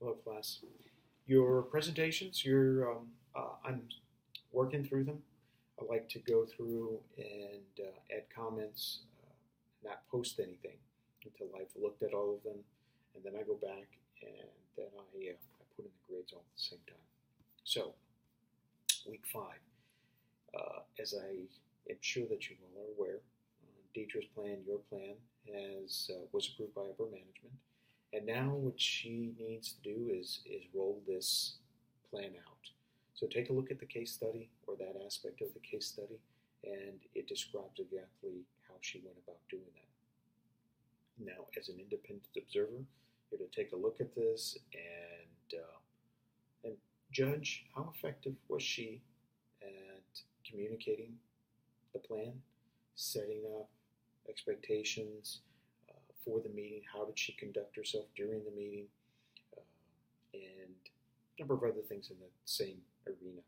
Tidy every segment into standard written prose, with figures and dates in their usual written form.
Hello, class. Your presentations, I'm working through them. I like to go through and add comments, not post anything until I've looked at all of them, and then I go back and then I put in the grades all at the same time. So, week 5. As I am sure that you all are aware, Deidre's plan, your plan, was approved by upper management. And now what she needs to do is roll this plan out. So take a look at the case study or that aspect of the case study, and it describes exactly how she went about doing that. Now, as an independent observer, you're to take a look at this and judge how effective was she at communicating the plan, setting up expectations, for the meeting, how did she conduct herself during the meeting, and a number of other things in the same arena.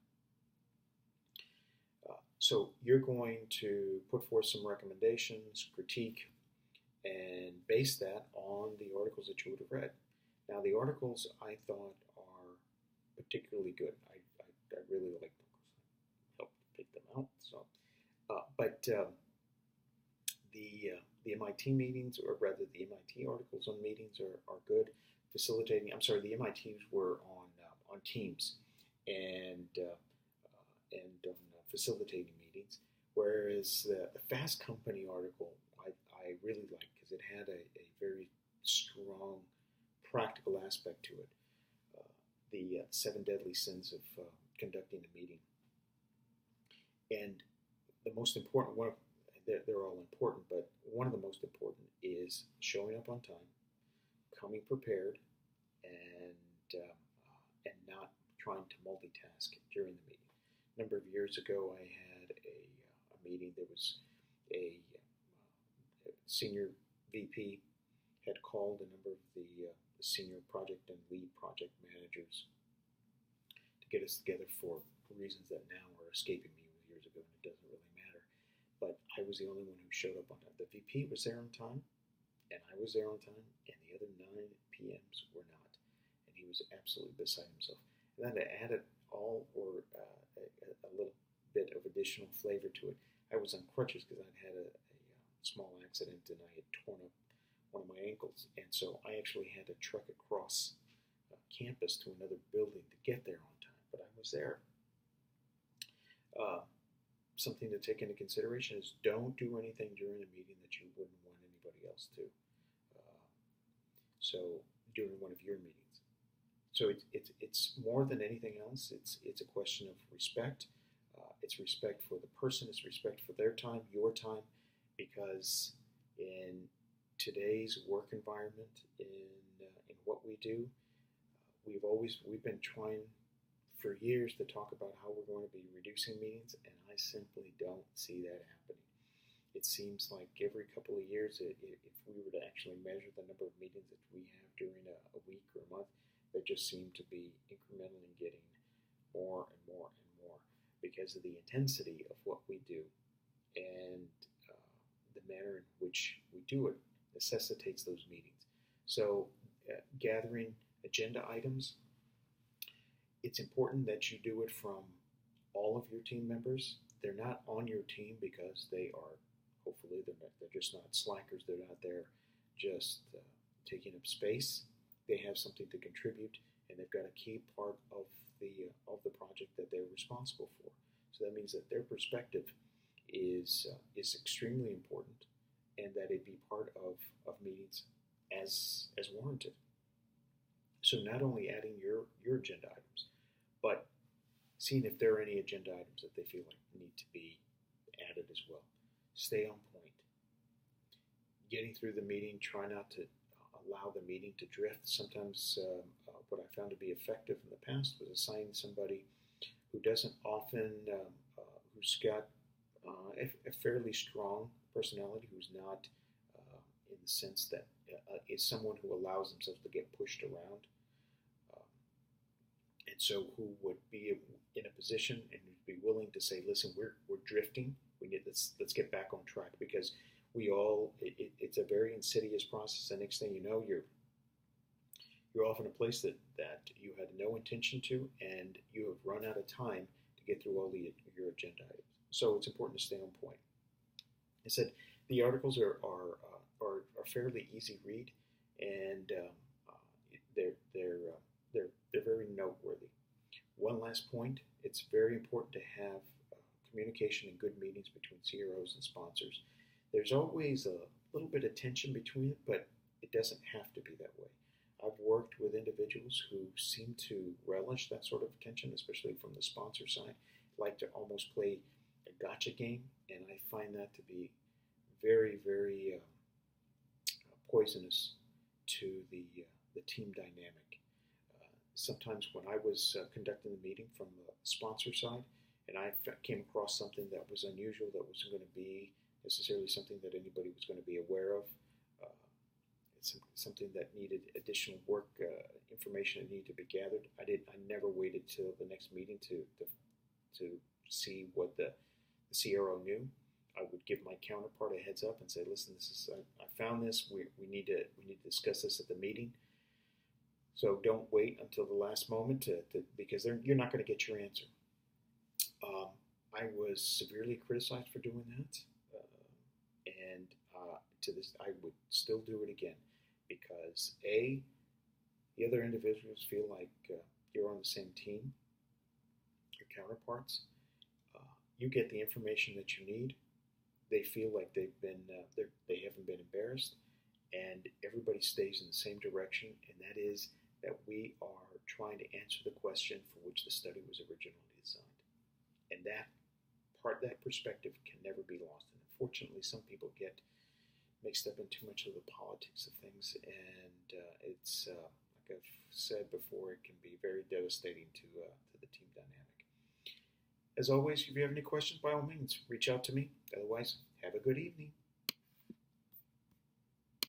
So you're going to put forth some recommendations, critique, and base that on the articles that you would have read. Now, the articles I thought are particularly good. I really like them because I helped pick them out. So, but the MIT meetings, or rather the MIT articles on meetings are good. Facilitating, I'm sorry, the MITs were on Teams and on facilitating meetings, whereas the Fast Company article I really liked because it had a very strong practical aspect to it. The 7 deadly sins of conducting a meeting, and the most important one. They're all important, but one of the most important is showing up on time, coming prepared, and not trying to multitask during the meeting. A number of years ago, I had a meeting. There was a senior VP had called a number of the senior project and lead project managers to get us together for reasons that now are escaping me. It was years ago, and it doesn't really matter. But I was the only one who showed up on time. The VP was there on time, and I was there on time, and the other 9 PMs were not. And he was absolutely beside himself. And then to add it all, or a little bit of additional flavor to it, I was on crutches because I'd had a small accident and I had torn up one of my ankles. And so I actually had to trek across campus to another building to get there on time. But I was there. Something to take into consideration is don't do anything during a meeting that you wouldn't want anybody else to. So during one of your meetings. So it's more than anything else. It's a question of respect. It's respect for the person. It's respect for their time, your time, because in today's work environment, in what we do, we've been trying for years to talk about how we're going to be reducing meetings, and I simply don't see that happening. It seems like every couple of years, if we were to actually measure the number of meetings that we have during a week or a month, they just seem to be incrementally getting more and more and more because of the intensity of what we do, and the manner in which we do it necessitates those meetings. So gathering agenda items, it's important that you do it from all of your team members. They're not on your team because they are, hopefully, they're just not slackers. They're not there just taking up space. They have something to contribute, and they've got a key part of the project that they're responsible for. So that means that their perspective is extremely important, and that it be part of meetings as warranted. So not only adding your agenda items, but seeing if there are any agenda items that they feel like need to be added as well. Stay on point. Getting through the meeting, try not to allow the meeting to drift. Sometimes what I found to be effective in the past was assigning somebody who doesn't often, who's got a fairly strong personality, who's not in the sense that is someone who allows themselves to get pushed around. And so who would be in a position and would be willing to say, listen, we're drifting. Let's get back on track, because it's a very insidious process. The next thing you know, you're you're off in a place that you had no intention to, and you have run out of time to get through all your agenda items. So it's important to stay on point. I said the articles are fairly easy read, and they're very noteworthy. One last point: it's very important to have communication and good meetings between CROs and sponsors. There's always a little bit of tension between it, but it doesn't have to be that way. I've worked with individuals who seem to relish that sort of tension, especially from the sponsor side, like to almost play a gotcha game, and I find that to be very, very poisonous to the team dynamic. Sometimes when I was conducting the meeting from the sponsor side, and I came across something that was unusual, that wasn't going to be necessarily something that anybody was going to be aware of, something that needed additional work, information that needed to be gathered. I never waited till the next meeting to see what the CRO knew. I would give my counterpart a heads up and say, "Listen, I found this. We need to discuss this at the meeting. So don't wait until the last moment because you're not going to get your answer." I was severely criticized for doing that, and to this, I would still do it again because the other individuals feel like you're on the same team, your counterparts. You get the information that you need. They feel like they haven't been embarrassed, and everybody stays in the same direction, and that is that we are trying to answer the question for which the study was originally designed. And that perspective can never be lost. And unfortunately, some people get mixed up in too much of the politics of things, and it's like I've said before, it can be very devastating to the team dynamic. As always, if you have any questions, by all means, reach out to me. Otherwise, have a good evening.